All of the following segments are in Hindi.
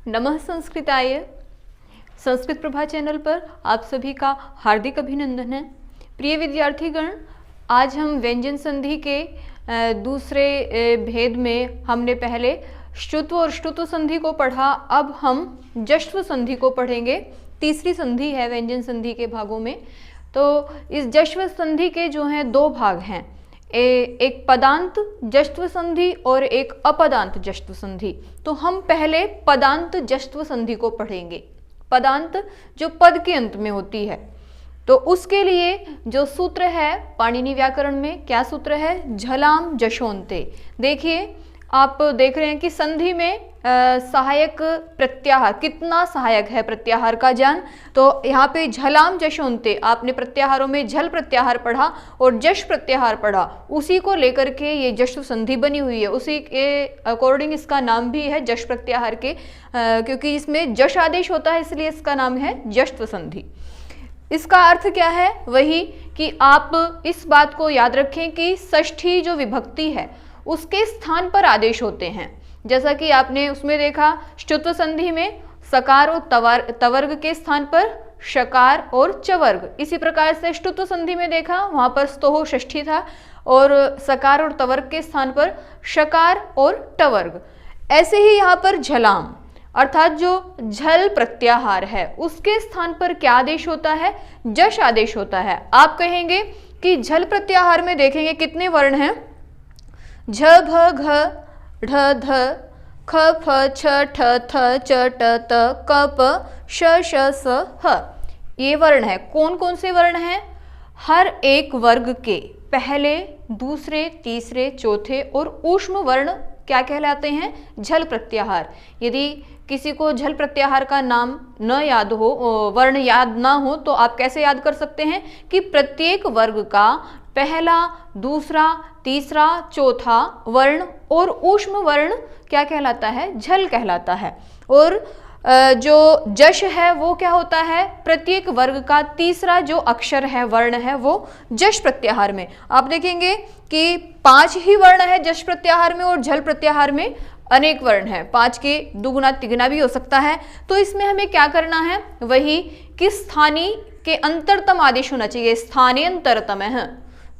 नमः संस्कृताय। संस्कृत प्रभा चैनल पर आप सभी का हार्दिक अभिनंदन है। प्रिय विद्यार्थीगण, आज हम व्यंजन संधि के दूसरे भेद में हमने पहले श्रुत्व और श्रुत्व संधि को पढ़ा। अब हम जश्व संधि को पढ़ेंगे। तीसरी संधि है व्यंजन संधि के भागों में। तो इस जश्व संधि के जो हैं दो भाग हैं, एक पदांत जश्व संधि और एक अपदांत जश्व संधि। तो हम पहले पदांत जश्व संधि को पढ़ेंगे। पदांत जो पद के अंत में होती है, तो उसके लिए जो सूत्र है पाणिनि व्याकरण में, क्या सूत्र है? झलाम जशोन्ते। देखिए, आप देख रहे हैं कि संधि में सहायक प्रत्याहार, कितना सहायक है प्रत्याहार का ज्ञान। तो यहाँ पे झलाम जशोन्ते, आपने प्रत्याहारों में झल प्रत्याहार पढ़ा और जश प्रत्याहार पढ़ा, उसी को लेकर के ये जश्व संधि बनी हुई है। उसी के अकॉर्डिंग इसका नाम भी है जश प्रत्याहार के, क्योंकि इसमें जश आदेश होता है, इसलिए इसका नाम है जश्व संधि। इसका अर्थ क्या है? वही कि आप इस बात को याद रखें कि षष्ठी जो विभक्ति है उसके स्थान पर आदेश होते हैं। जैसा कि आपने उसमें देखा, श्रुत्व संधि में सकार और तवर्ग के स्थान पर शकार और चवर्ग। इसी प्रकार से श्रुत्व संधि में देखा, वहां पर स्तोह षष्ठी था और सकार और तवर्ग के स्थान पर शकार और टवर्ग। ऐसे ही यहाँ पर झलाम अर्थात जो झल प्रत्याहार है उसके स्थान पर क्या आदेश होता है? जश आदेश होता है। आप कहेंगे कि झल प्रत्याहार में देखेंगे कितने वर्ण हैं? झ भ घ ढ ध ख फ छ ठ थ च ट त क प श श स ह। ये वर्ण है। कौन कौन से वर्ण हैं? हर एक वर्ग के पहले, दूसरे, तीसरे, चौथे और ऊष्म वर्ण क्या कहलाते हैं? झल प्रत्याहार। यदि किसी को झल प्रत्याहार का नाम न याद हो, वर्ण याद ना हो, तो आप कैसे याद कर सकते हैं कि प्रत्येक वर्ग का पहला, दूसरा, तीसरा, चौथा वर्ण और ऊष्म वर्ण क्या कहलाता है? झल कहलाता है। और जो जश है वो क्या होता है? प्रत्येक वर्ग का तीसरा जो अक्षर है, वर्ण है, वो जश प्रत्याहार में। आप देखेंगे कि 5 ही वर्ण है जश प्रत्याहार में और झल प्रत्याहार में अनेक वर्ण है। 5 के दुगुना तिगुना भी हो सकता है। तो इसमें हमें क्या करना है? वही कि स्थानीय के अंतरतम आदेश होना चाहिए। स्थानीय अंतरतम है,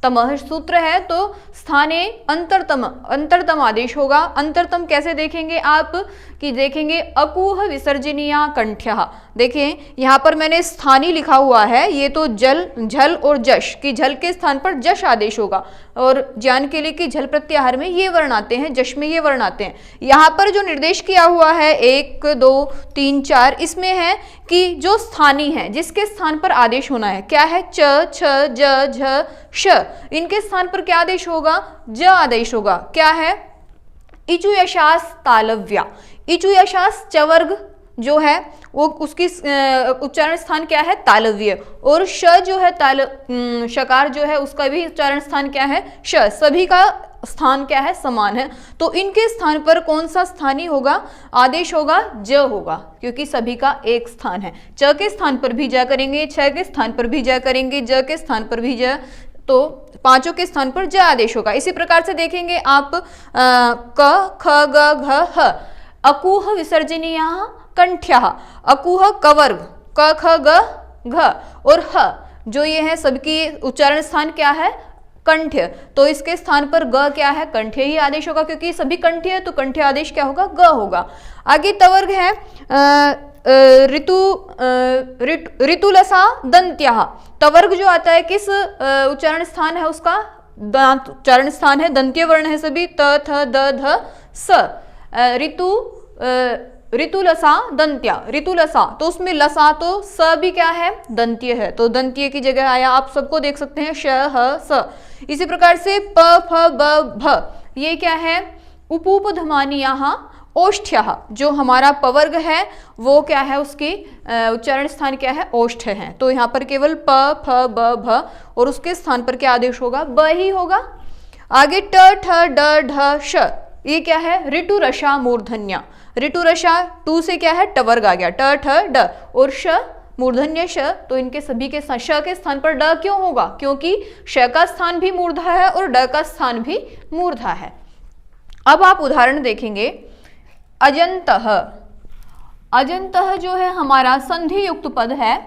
तमह सूत्र है, तो स्थानीय अंतरतम आदेश होगा। अंतरतम कैसे देखेंगे आप? कि देखेंगे अकूह विसर्जनीया कंठ्यः। देखें, यहाँ पर मैंने स्थानीय लिखा हुआ है, ये तो झल और जश की झल के स्थान पर जश आदेश होगा। और ज्ञान के लिए कि झल प्रत्याहार में ये वर्ण आते हैं, जश में ये वर्ण आते हैं। यहाँ पर जो निर्देश किया हुआ है 1 2 3 4, इसमें है कि जो स्थानीय है जिसके स्थान पर आदेश होना है, क्या है? च छ ज झ श। इनके स्थान पर क्या आदेश होगा? ज आदेश होगा। क्या है? इचु यशास तालव्या। इचु यशास चवर्ग जो है वो उसकी उच्चारण स्थान क्या है? तालव्य। और श जो है शकार जो है उसका भी उच्चारण स्थान क्या है? श। सभी का स्थान क्या है? समान है। तो इनके स्थान पर कौन सा स्थानीय होगा? आदेश होगा ज होगा, क्योंकि सभी का एक स्थान है। च के स्थान पर भी ज करेंगे, छ के स्थान पर भी ज करेंगे, ज के स्थान पर भी ज, तो पांचों के स्थान पर ज आदेश होगा। इसी प्रकार से देखेंगे आप क ख ग घ ह। अकूह विसर्जनीया कंठ्यः। अकूह कवर्ग, क ख ग घ और ह जो ये है सबकी उच्चारण स्थान क्या है? कंठ्य। तो इसके स्थान पर ग क्या है? कंठ्य ही आदेश होगा, क्योंकि सभी कंठ्य है तो कंठ्य आदेश क्या होगा? ग होगा। आगे तवर्ग है ऋतुलसा दंत्यः। तवर्ग जो आता है किस उच्चारण स्थान है? उसका दांत उच्चारण स्थान है, दंत्य वर्ण है सभी, त थ द ध स। ऋतुलसा दंत्या, ऋतुलसा, तो उसमें लसा तो स भी क्या है? दंत्य है, तो दंत्य की जगह आया। आप सबको देख सकते हैं श ह स। इसी प्रकार से प फ ब भ, ये क्या है? उपूपधमानीयाः ओष्ठ्यः। जो हमारा पवर्ग है वो क्या है? उसकी उच्चारण स्थान क्या है? ओष्ठ है। तो यहाँ पर केवल प फ ब भ और उसके स्थान पर क्या आदेश होगा? ब ही होगा। आगे ट ठ ड ढ श, ये क्या है? ऋतु रसा मूर्धन्या। ऋतु रसा टू से क्या है? टवर्ग आ गया, ट ठ ड और श मूर्धन्य श। तो इनके सभी के श के स्थान पर ड क्यों होगा? क्योंकि श का स्थान भी मूर्धा है और ड का स्थान भी मूर्धा है। अब आप उदाहरण देखेंगे। अजंतः, अजंतः जो है हमारा संधि युक्त पद है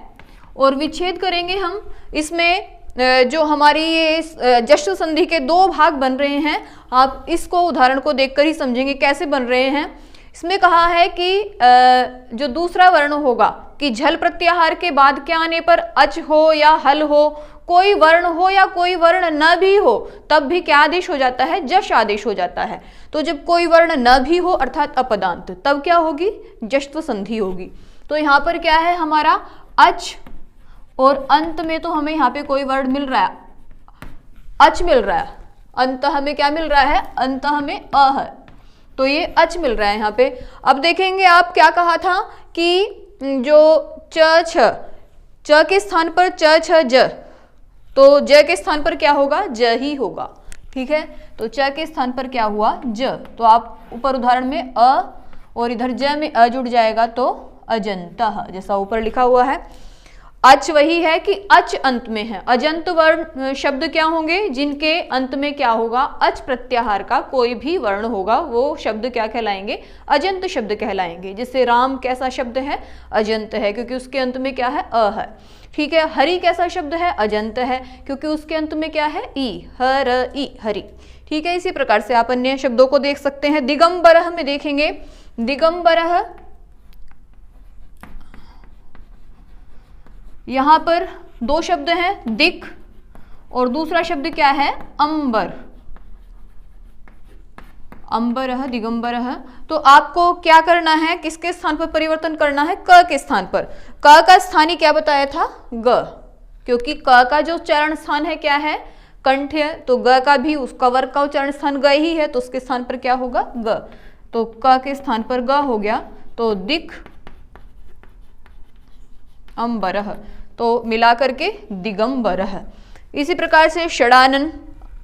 और विच्छेद करेंगे हम। इसमें जो हमारी ये जश्व संधि के दो भाग बन रहे हैं, आप इसको उदाहरण को देखकर ही समझेंगे कैसे बन रहे हैं। इसमें कहा है कि जो दूसरा वर्ण होगा कि झल प्रत्याहार के बाद क्या आने पर अच हो या हल हो, कोई वर्ण हो या कोई वर्ण न भी हो, तब भी क्या आदेश हो जाता है, जश आदेश हो जाता है। तो जब कोई वर्ण न भी हो अर्थात अपदांत, तब क्या होगी, जश्व संधि होगी। तो यहाँ पर क्या है हमारा अच, और अंत में तो हमें यहाँ पे कोई वर्ण मिल रहा है, अच मिल रहा है। अंत हमें क्या मिल रहा है, अंत हमें अ है, तो ये अच मिल रहा है यहाँ पे। अब देखेंगे आप क्या कहा था कि जो च छ, च के स्थान पर च छ ज, तो ज के स्थान पर क्या होगा, ज ही होगा। ठीक है, तो च के स्थान पर क्या हुआ, ज। तो आप ऊपर उदाहरण में अ और इधर ज में अ जुड़ जाएगा तो अजंतः, जैसा ऊपर लिखा हुआ है। अच वही है कि अच अंत में है। अजंत वर्ण शब्द क्या होंगे, जिनके अंत में क्या होगा, अच प्रत्याहार का कोई भी वर्ण होगा, वो शब्द क्या कहलाएंगे, अजंत शब्द कहलाएंगे। जैसे राम कैसा शब्द है, अजंत है, क्योंकि उसके अंत में क्या है, अ है। ठीक है, हरि कैसा शब्द है, अजंत है, क्योंकि उसके अंत में क्या है, ई, हर ई, हरि। ठीक है, इसी प्रकार से आप अन्य शब्दों को देख सकते हैं। दिगंबरः में देखेंगे, दिगंबरः यहां पर दो शब्द हैं, दिक और दूसरा शब्द क्या है, अंबर। अंबरः, दिगंबरः। तो आपको क्या करना है, किसके स्थान पर परिवर्तन करना है, क के स्थान पर। क का स्थानीय क्या बताया था, ग, क्योंकि क का जो चरण स्थान है क्या है, कंठ है, तो ग का भी उसका वर्ग का उच्चारण स्थान ग ही है, तो उसके स्थान पर क्या होगा, ग। तो क के स्थान पर ग हो गया, तो दिक अंबरः, तो मिला करके दिगंबरः। इसी प्रकार से षडानन,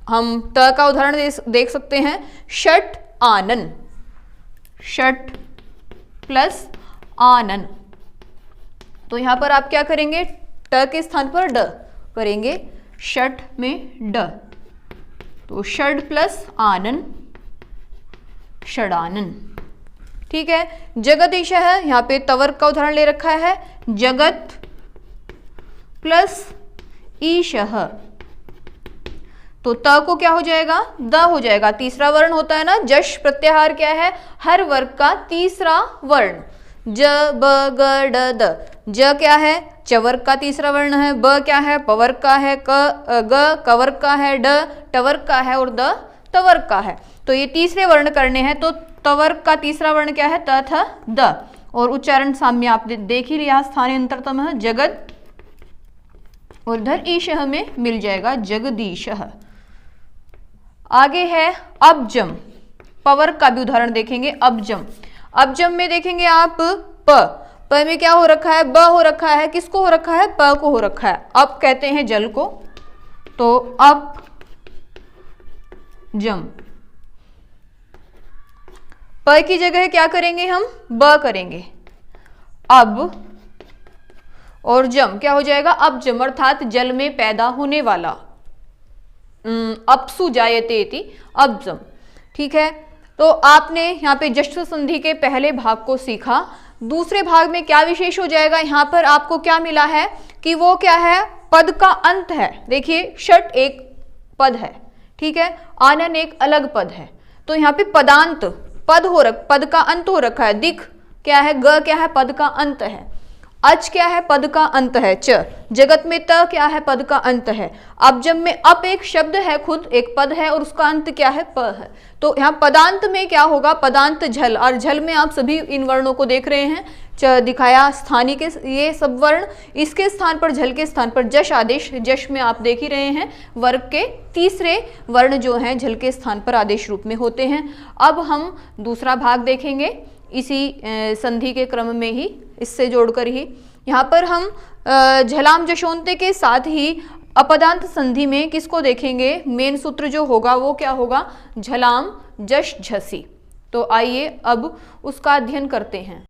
हम त का उदाहरण देख सकते हैं, षट आनन, षट प्लस आनन। तो यहां पर आप क्या करेंगे, ट के स्थान पर ड करेंगे, षट में ड, तो षड प्लस आनन, षडानन। ठीक है, जगदीश है, यहाँ पे तवर का उदाहरण ले रखा है, जगत प्लस ईशः, तो त को क्या हो जाएगा, द हो जाएगा। तीसरा वर्ण होता है ना, जश प्रत्याहार क्या है, हर वर्ग का तीसरा वर्ण। ज ब ग ड द, ज क्या है, च वर्ग का तीसरा वर्ण है, ब क्या है, प वर्ग का है, ग क वर्ग का है, ड ट वर्ग का है और द त वर्ग का है। तो ये तीसरे वर्ण करने हैं, तो त वर्ग का तीसरा वर्ण क्या है, त थ द, और उच्चारण साम्य आप देख ही लिया, स्थानांतरतम है जगत, और इधर ईशः में मिल जाएगा जगदीशः। आगे है अब्जम, पवर का भी उदाहरण देखेंगे। अब्जम, अब्जम में देखेंगे आप प में क्या हो रखा है, ब हो रखा है, किसको हो रखा है, प को हो रखा है। अब कहते हैं जल को, तो अब जम, प की जगह क्या करेंगे हम, ब करेंगे। अब और जम क्या हो जाएगा, अब जम, अर्थात जल में पैदा होने वाला, अपसु जायते इति अब्जम। ठीक है, तो आपने यहाँ पे जश्व संधि के पहले भाग को सीखा। दूसरे भाग में क्या विशेष हो जाएगा, यहाँ पर आपको क्या मिला है कि वो क्या है, पद का अंत है। देखिए, षट एक पद है, ठीक है, आनन एक अलग पद है, तो यहाँ पे पदांत पद का अंत हो रखा है। दिख क्या है, ग क्या है, पद का अंत है। अच क्या है, पद का अंत है। च, जगत में त क्या है, पद का अंत है। अब जब में अप एक शब्द है, खुद एक पद है और उसका अंत क्या है, प है। तो यहाँ पदांत में क्या होगा, पदांत झल, और झल में आप सभी इन वर्णों को देख रहे हैं, च दिखाया, स्थानीय के ये सब वर्ण, इसके स्थान पर, झल के स्थान पर जश आदेश, जश में आप देख ही रहे हैं, वर्ग के तीसरे वर्ण जो हैं झल के स्थान पर आदेश रूप में होते हैं। अब हम दूसरा भाग देखेंगे इसी संधि के क्रम में ही, इससे जोड़कर ही। यहाँ पर हम झलाम जशोंते के साथ ही अपदांत संधि में किसको देखेंगे, मेन सूत्र जो होगा वो क्या होगा, झलाम जश झसी। तो आइए अब उसका अध्ययन करते हैं।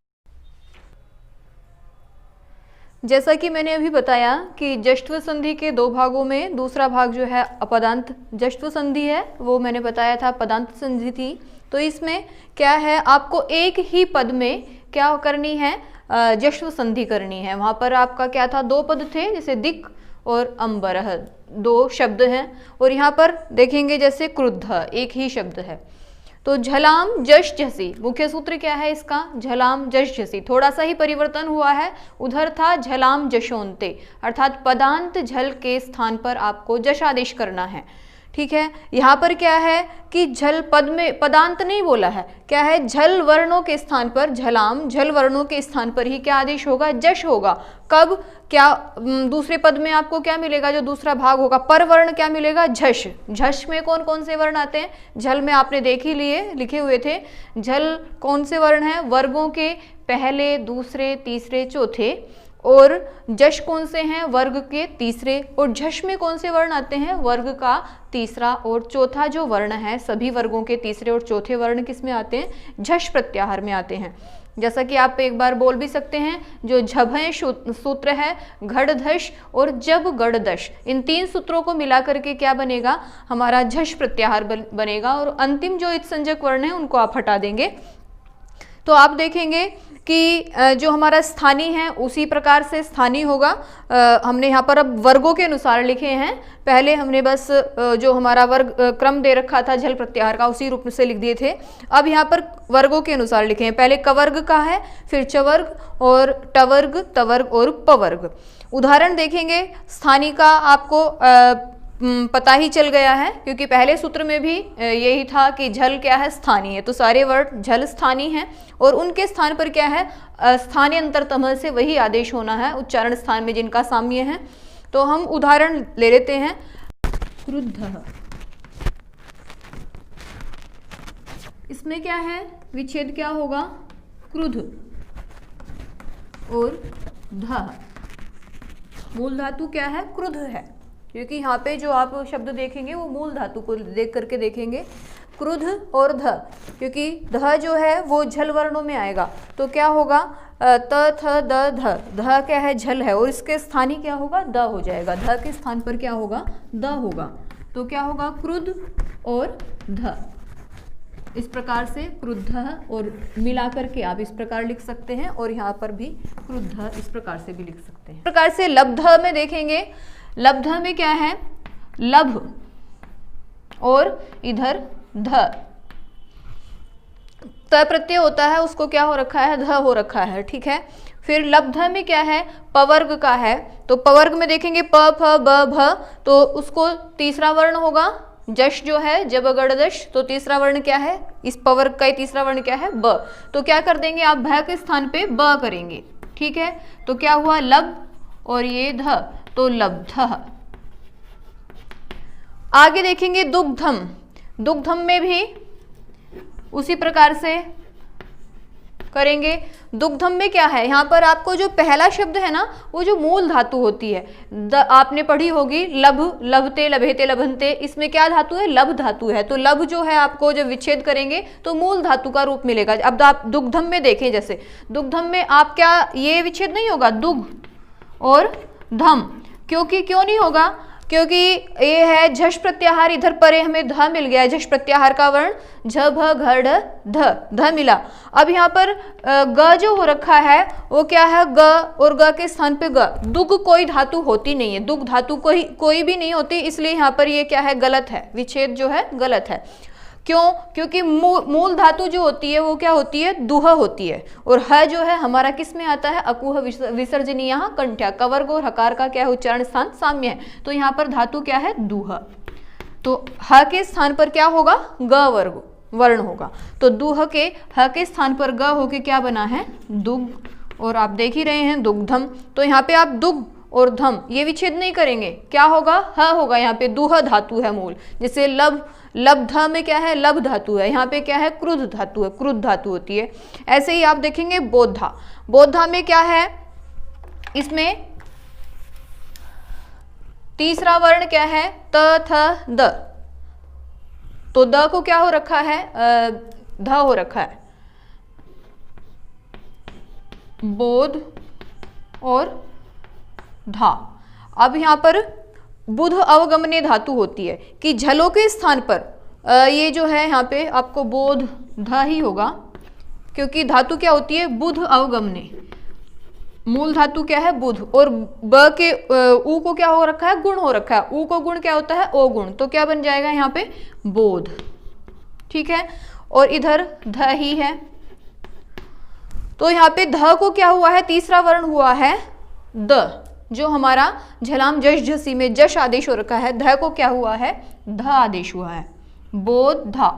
जैसा कि मैंने अभी बताया कि जश्व संधि के दो भागों में दूसरा भाग जो है अपदांत जश्व संधि है, वो मैंने बताया था पदांत संधि थी। तो इसमें क्या है, आपको एक ही पद में क्या करनी है, जश्व संधि करनी है। वहाँ पर आपका क्या था, 2 पद थे, जैसे दिक् और अंबरः 2 शब्द हैं, और यहाँ पर देखेंगे जैसे क्रुद्ध एक ही शब्द है। तो झलाम जश झसी, मुख्य सूत्र क्या है इसका, झलाम जश झसी, थोड़ा सा ही परिवर्तन हुआ है, उधर था झलाम जशोंते, अर्थात पदांत झल के स्थान पर आपको जश आदेश करना है। ठीक है, यहाँ पर क्या है कि झल पद में पदांत नहीं बोला है, क्या है, झल वर्णों के स्थान पर, झलाम झल वर्णों के स्थान पर ही क्या आदेश होगा, जश होगा। कब, क्या दूसरे पद में आपको क्या मिलेगा, जो दूसरा भाग होगा, पर वर्ण क्या मिलेगा, झश। झश में कौन कौन से वर्ण आते हैं, झल में आपने देख ही लिए, लिखे हुए थे। झल कौन से वर्ण हैं, वर्गों के पहले, दूसरे, तीसरे, चौथे, और जश कौन से हैं, वर्ग के तीसरे, और झश में कौन से वर्ण आते हैं, वर्ग का तीसरा और चौथा जो वर्ण है, सभी वर्गों के तीसरे और चौथे वर्ण किस में आते हैं, झश प्रत्याहार में आते हैं। जैसा कि आप एक बार बोल भी सकते हैं, जो झभय सूत्र है, घड़धश और जब गड़दश, इन 3 सूत्रों को मिला करके क्या बनेगा, हमारा झश प्रत्याहार बनेगा, और अंतिम जो इत्संजक वर्ण है उनको आप हटा देंगे। तो आप देखेंगे कि जो हमारा स्थानीय है उसी प्रकार से स्थानीय होगा। हमने यहाँ पर अब वर्गों के अनुसार लिखे हैं, पहले हमने बस जो हमारा वर्ग क्रम दे रखा था झल प्रत्याहार का उसी रूप से लिख दिए थे। अब यहाँ पर वर्गों के अनुसार लिखे हैं, पहले कवर्ग का है, फिर चवर्ग और टवर्ग, तवर्ग और पवर्ग। उदाहरण देखेंगे, स्थानीय का आपको पता ही चल गया है, क्योंकि पहले सूत्र में भी यही था कि झल क्या है, स्थानीय है, तो सारे वर्ड झल स्थानीय हैं, और उनके स्थान पर क्या है, स्थानीय अंतरतम से वही आदेश होना है उच्चारण स्थान में जिनका साम्य है। तो हम उदाहरण ले लेते हैं, क्रुद्धः, इसमें क्या है, विच्छेद क्या होगा, क्रुद्ध और ध, मूल धातु क्या है, क्रुद्ध है, क्योंकि यहाँ पे जो आप शब्द देखेंगे वो मूल धातु को देख करके देखेंगे, क्रुद्ध और ध, क्योंकि ध जो है वो झल वर्णों में आएगा, तो क्या होगा, त थ द ध, ध क्या है, झल है, और इसके स्थानीय क्या होगा, द हो जाएगा, ध के स्थान पर क्या होगा, द होगा, तो क्या होगा, क्रुद्ध और ध। इस प्रकार से क्रुद्ध और मिला करके आप इस प्रकार लिख सकते हैं, और यहाँ पर भी क्रुद्ध इस प्रकार से भी लिख सकते हैं। इस प्रकार से लब्ध में देखेंगे, लब्ध में क्या है, लभ और इधर ध, त प्रत्यय होता है, उसको क्या हो रखा है, ध हो रखा है। ठीक है, फिर लब्ध में क्या है, पवर्ग का है, तो पवर्ग में देखेंगे प फ ब भ, तो उसको तीसरा वर्ण होगा, जश जो है, जब गड़दश, तो तीसरा वर्ण क्या है, इस पवर्ग का तीसरा वर्ण क्या है, ब, तो क्या कर देंगे आप, भ के स्थान पे ब करेंगे। ठीक है, तो क्या हुआ, लब और ये ध, तो लब्धः। आगे देखेंगे दुग्धम, दुग्धम में भी उसी प्रकार से करेंगे। दुग्धम में क्या है, यहाँ पर आपको जो पहला शब्द है ना, वो जो मूल धातु होती है, आपने पढ़ी होगी, लभ, लभते, लभेते, लभनते, इसमें क्या धातु है, लब धातु है, तो लब जो है आपको जब विच्छेद करेंगे तो मूल धातु का रूप मिलेगा। अब आप दुग्धम में देखें, जैसे दुग्धम में आप क्या, ये विच्छेद नहीं होगा, दुग्ध और धम, क्योंकि क्यों नहीं होगा, क्योंकि ये है झश प्रत्याहार, इधर परे हमें ध मिल गया है, झश प्रत्याहार का वर्ण, झ भ घ ढ ध, ध मिला। अब यहाँ पर ग जो हो रखा है वो क्या है, ग, और ग के स्थान पे ग, दुग कोई धातु होती नहीं है, दुग धातु कोई भी नहीं होती, इसलिए यहाँ पर ये क्या है, गलत है, विच्छेद जो है गलत है। क्यों, क्योंकि मूल धातु जो होती है वो क्या होती है, दुह होती है, और ह जो है हमारा किस में आता है, अकुह विसर्जनीय, यहाँ कंठ्या, कवर्ग और हकार का क्या है, उच्चारण स्थान साम्य है, तो यहाँ पर धातु क्या है, दुह, तो ह के स्थान पर क्या होगा, ग वर्ग वर्ण होगा, तो दुह के ह के स्थान पर ग होके क्या बना है, दुग, और आप देख ही रहे हैं दुग्धम, तो यहाँ पे आप दुग और धम ये विच्छेद नहीं करेंगे, क्या होगा, ह होगा, यहाँ पे दुह धातु है मूल, जैसे लब, लब्ध में क्या है, लब धातु है, यहाँ पे क्या है, क्रुद्ध धातु है, क्रुद्ध धातु होती है। ऐसे ही आप देखेंगे बोधा, बोधा में क्या है, इसमें तीसरा वर्ण क्या है, त थ द, तो द को क्या हो रखा है, ध हो रखा है, बोध और धा। अब यहाँ पर बुध अवगमने धातु होती है कि झलों के स्थान पर ये जो है यहाँ पे आपको बोध ध ही होगा, क्योंकि धातु क्या होती है, बुध अवगमने, मूल धातु क्या है, बुध, और ब के उ को क्या हो रखा है, गुण हो रखा है, उ को गुण क्या होता है, ओ गुण, तो क्या बन जाएगा यहाँ पे, बोध। ठीक है, और इधर ध ही है, तो यहाँ पे ध को क्या हुआ है, तीसरा वर्ण हुआ है द, जो हमारा झलाम जश झसी में जश आदेश हो रखा है, ध को क्या हुआ है, ध आदेश हुआ है, बोधा।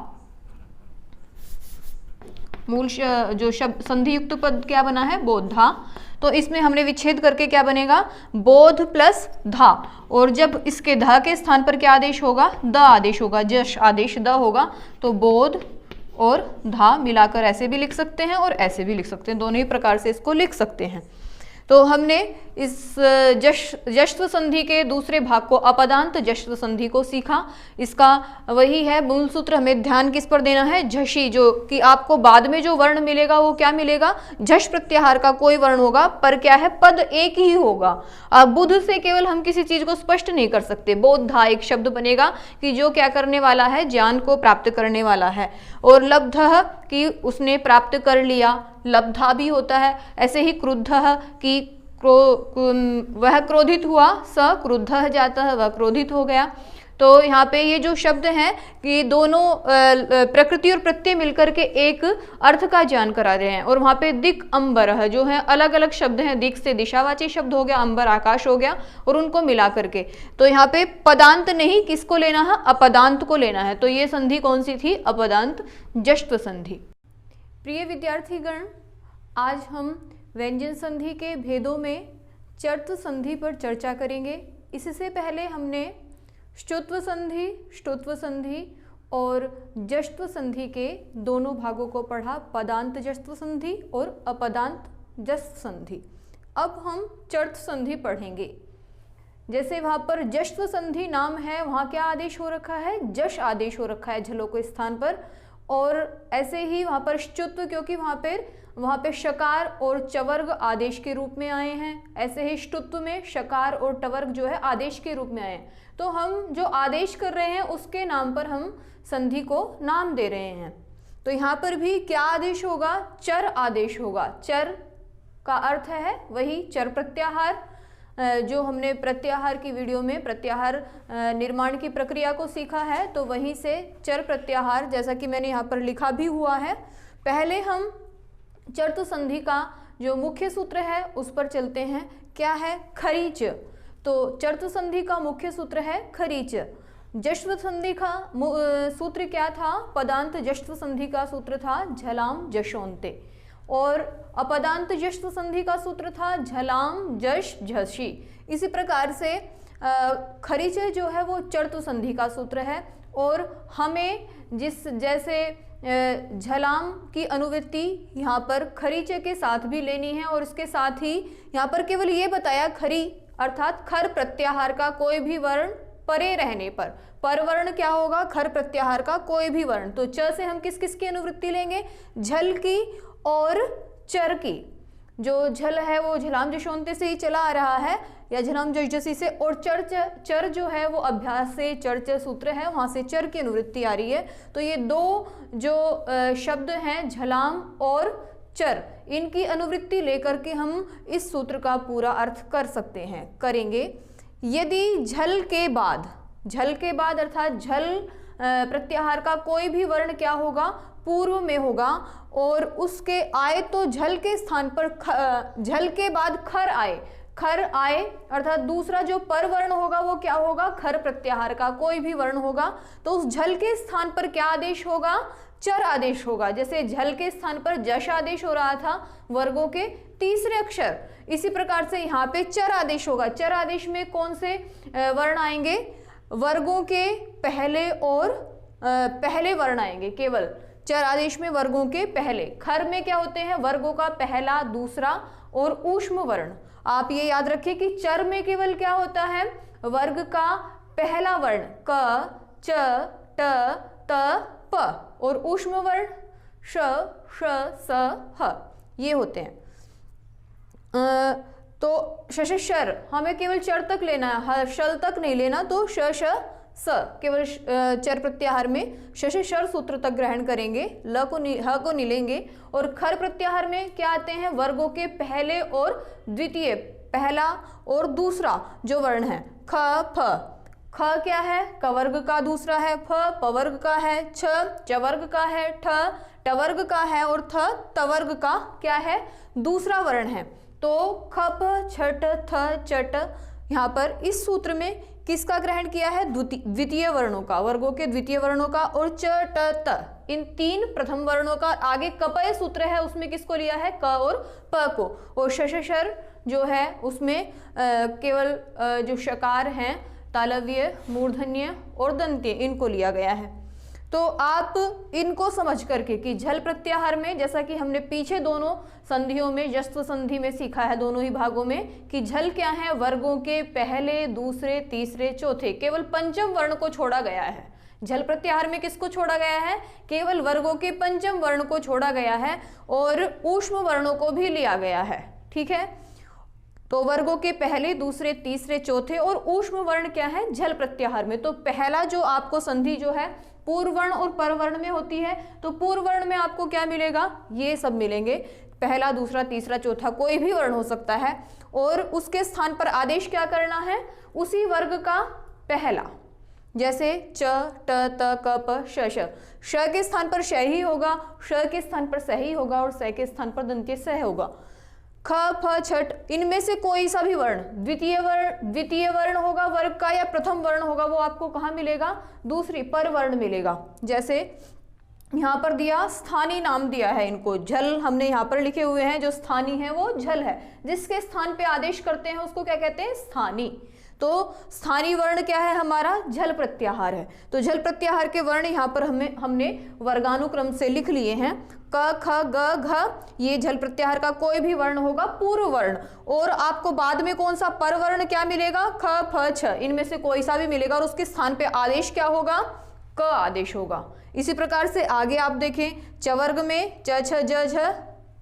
मूल जो शब्द संधि युक्त पद क्या बना है, बोधा, तो इसमें हमने विच्छेद करके क्या बनेगा, बोध प्लस धा, और जब इसके धा के स्थान पर क्या आदेश होगा, द आदेश होगा, जश आदेश द होगा, तो बोध और धा मिलाकर ऐसे भी लिख सकते हैं और ऐसे भी लिख सकते हैं, दोनों ही प्रकार से इसको लिख सकते हैं। तो हमने इस जश्व संधि के दूसरे भाग को, अपदांत जश्व संधि को सीखा। इसका वही है मूल सूत्र, हमें ध्यान किस पर देना है, झषी, जो कि आपको बाद में जो वर्ण मिलेगा वो क्या मिलेगा, झष प्रत्याहार का कोई वर्ण होगा, पर क्या है, पद एक ही होगा। अब बुध से केवल हम किसी चीज को स्पष्ट नहीं कर सकते, बोधा एक शब्द बनेगा कि जो क्या करने वाला है, ज्ञान को प्राप्त करने वाला है, और लब्धः कि उसने प्राप्त कर लिया, लब्धा भी होता है। ऐसे ही क्रुद्धः कि वह क्रोधित हुआ, स क्रुद्धः जातः, वह क्रोधित हो गया। तो यहाँ पे ये जो शब्द हैं कि दोनों प्रकृति और प्रत्यय मिलकर के एक अर्थ का ज्ञान करा रहे हैं, और वहाँ पे दिक् अंबरः जो है अलग अलग शब्द हैं, दिक् से दिशावाची शब्द हो गया, अंबर आकाश हो गया, और उनको मिला करके, तो यहाँ पे पदांत नहीं, किसको लेना है, अपदांत को लेना है। तो ये संधि कौन सी थी, अपदांत जश्व संधि। प्रिय विद्यार्थीगण, आज हम व्यंजन संधि के भेदों में चर्त संधि पर चर्चा करेंगे। इससे पहले हमने श्चुत्व संधि और जश्व संधि के दोनों भागों को पढ़ा, पदांत जश्व संधि और अपदांत जश्व संधि। अब हम चर्त संधि पढ़ेंगे। जैसे वहाँ पर जश्व संधि नाम है, वहाँ क्या आदेश हो रखा है, जश आदेश हो रखा है झलों के स्थान पर, और ऐसे ही वहाँ पर श्चुत्व, क्योंकि वहाँ पे शकार और चवर्ग आदेश के रूप में आए हैं। ऐसे ही श्चुत्व में शकार और टवर्ग जो है आदेश के रूप में आए हैं। तो हम जो आदेश कर रहे हैं उसके नाम पर हम संधि को नाम दे रहे हैं। तो यहाँ पर भी क्या आदेश होगा, चर आदेश होगा। चर का अर्थ है वही चर प्रत्याहार, जो हमने प्रत्याहार की वीडियो में प्रत्याहार निर्माण की प्रक्रिया को सीखा है, तो वहीं से चर प्रत्याहार, जैसा कि मैंने यहाँ पर लिखा भी हुआ है। पहले हम चर्त संधि का जो मुख्य सूत्र है उस पर चलते हैं। क्या है, खरीच। तो चर्त संधि का मुख्य सूत्र है खरीच। जश्व संधि का सूत्र क्या था, पदांत जश्व संधि का सूत्र था झलाम जशोंते, और अपदांत जश्व संधि का सूत्र था झलाम जश झसी। इसी प्रकार से खरीच जो है वो चर्त संधि का सूत्र है, और हमें जैसे झलाम की अनुवृत्ति यहाँ पर खरीचे के साथ भी लेनी है, और इसके साथ ही यहाँ पर केवल ये बताया खरी अर्थात खर प्रत्याहार का कोई भी वर्ण परे रहने पर वर्ण क्या होगा, खर प्रत्याहार का कोई भी वर्ण। तो च से हम किस किस की अनुवृत्ति लेंगे, झल की और चर की। जो झल है वो झलाम जशोंते से ही चला आ रहा है, या झलाम जशजसी से, और चर जो है वो अभ्यास से चर्च सूत्र है, वहाँ से चर की अनुवृत्ति आ रही है। तो ये दो जो शब्द हैं झलाम और चर, इनकी अनुवृत्ति लेकर के हम इस सूत्र का पूरा अर्थ कर सकते हैं, करेंगे। यदि झल के बाद अर्थात झल प्रत्याहार का कोई भी वर्ण क्या होगा, पूर्व में होगा, और उसके आए तो झल के स्थान पर झल के बाद खर आए अर्थात दूसरा जो पर वर्ण होगा वो क्या होगा, खर प्रत्याहार का कोई भी वर्ण होगा, तो उस झल के स्थान पर क्या आदेश होगा, चर आदेश होगा। जैसे झल के स्थान पर जश आदेश हो रहा था वर्गों के तीसरे अक्षर, इसी प्रकार से यहाँ पे चर आदेश होगा। चर आदेश में कौन से वर्ण आएंगे, वर्गों के पहले और पहले वर्ण आएंगे, केवल चर आदेश में वर्गों के पहले। खर में क्या होते हैं, वर्गों का पहला, दूसरा और ऊष्म वर्ण। आप ये याद रखिए कि चर में केवल क्या होता है, वर्ग का पहला वर्ण क, च, ट, त, प, और ऊष्म वर्ण श, श, स, ह, ये होते हैं। तो शशर हमें केवल चर तक लेना है, शल तक नहीं लेना, तो श, श, स केवल चर प्रत्याहार में श से शर सूत्र तक ग्रहण करेंगे, ल को ह को नहीं लेंगे। और खर प्रत्याहार में क्या आते हैं, वर्गों के पहले और द्वितीय, पहला और दूसरा जो वर्ण है, ख फ। ख क्या है, कवर्ग का दूसरा है, फ पवर्ग का है, छ चवर्ग का है, ठ टवर्ग का है और थ तवर्ग का क्या है, दूसरा वर्ण है। तो खप छठ थ चट, यहाँ पर इस सूत्र में किसका ग्रहण किया है, द्वितीय वर्णों का, वर्गों के द्वितीय वर्णों का। और च ट त इन तीन प्रथम वर्णों का। आगे कपय सूत्र है, उसमें किसको लिया है, क और प को। और शशर जो है उसमें केवल जो शकार हैं, तालव्य, मूर्धन्य और दंत्य, इनको लिया गया है। तो आप इनको समझ करके कि झल प्रत्याहार में, जैसा कि हमने पीछे दोनों संधियों में, जस्व संधि में सीखा है, दोनों ही भागों में, कि झल क्या है, वर्गों के पहले, दूसरे, तीसरे, चौथे, केवल पंचम वर्ण को छोड़ा गया है। झल प्रत्याहार में किसको छोड़ा गया है, केवल वर्गों के पंचम वर्ण को छोड़ा गया है और ऊष्म वर्णों को भी लिया गया है। ठीक है, तो वर्गों के पहले, दूसरे, तीसरे, चौथे और ऊष्म वर्ण क्या है, झल प्रत्याहार में। तो पहला जो आपको संधि जो है पूर्व वर्ण और परवर्ण में होती है, तो पूर्व वर्ण में आपको क्या मिलेगा, ये सब मिलेंगे, पहला, दूसरा, तीसरा, चौथा, कोई भी वर्ण हो सकता है। और उसके स्थान पर आदेश क्या करना है, उसी वर्ग का पहला, जैसे च ट त क प श श, श के स्थान पर श ही होगा, श के स्थान पर स ही होगा और स के स्थान पर दंत्य स होगा। ख फ छठ, इनमें से कोई सा भी वर्ण, द्वितीय वर्ण होगा वर्ग का या प्रथम वर्ण होगा, वो आपको कहाँ मिलेगा, दूसरी पर वर्ण मिलेगा। जैसे यहाँ पर दिया, स्थानीय नाम दिया है इनको, झल हमने यहाँ पर लिखे हुए हैं, जो स्थानीय है वो झल है, जिसके स्थान पे आदेश करते हैं उसको क्या कहते हैं, स्थानीय। तो स्थानीय वर्ण क्या है हमारा, झल प्रत्याहार है। तो झल प्रत्याहार के वर्ण यहाँ पर हमने वर्गानुक्रम से लिख लिए हैं, क ख ग घ, ये झल प्रत्याहार का कोई भी वर्ण होगा पूर्व वर्ण। और आपको बाद में कौन सा पर वर्ण क्या मिलेगा, ख फ छ, इनमें से कोई सा भी मिलेगा और उसके स्थान पे आदेश क्या होगा, क आदेश होगा। इसी प्रकार से आगे आप देखें, चवर्ग में च छ ज झ,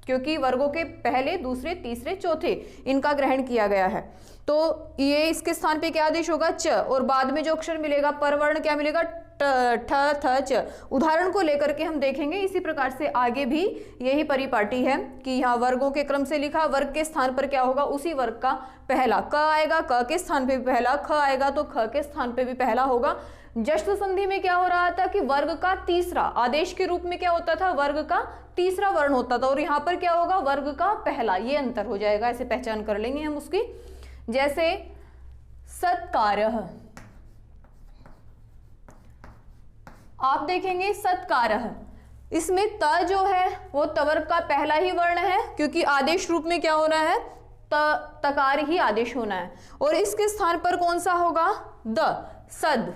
क्योंकि वर्गों के पहले, दूसरे, तीसरे, चौथे इनका ग्रहण किया गया है, तो ये इसके स्थान पे क्या आदेश होगा, च। और बाद में जो अक्षर मिलेगा परवर्ण क्या मिलेगा, ठ थ च। उदाहरण को लेकर के हम देखेंगे। इसी प्रकार से आगे भी यही परिपाटी है कि यहाँ वर्गों के क्रम से लिखा, वर्ग के स्थान पर क्या होगा, उसी वर्ग का पहला, क आएगा, क के स्थान पे भी पहला, ख आएगा तो ख के स्थान पे भी पहला होगा। जश्न संधि में क्या हो रहा था कि वर्ग का तीसरा, आदेश के रूप में क्या होता था, वर्ग का तीसरा वर्ण होता था, और यहाँ पर क्या होगा, वर्ग का पहला। ये अंतर हो जाएगा, ऐसे पहचान कर लेंगे हम उसकी। जैसे सत्कारः, आप देखेंगे सत्कारः, इसमें त जो है वो तवर्ग का पहला ही वर्ण है, क्योंकि आदेश रूप में क्या होना है, तकार ही आदेश होना है। और इसके स्थान पर कौन सा होगा, द, सद।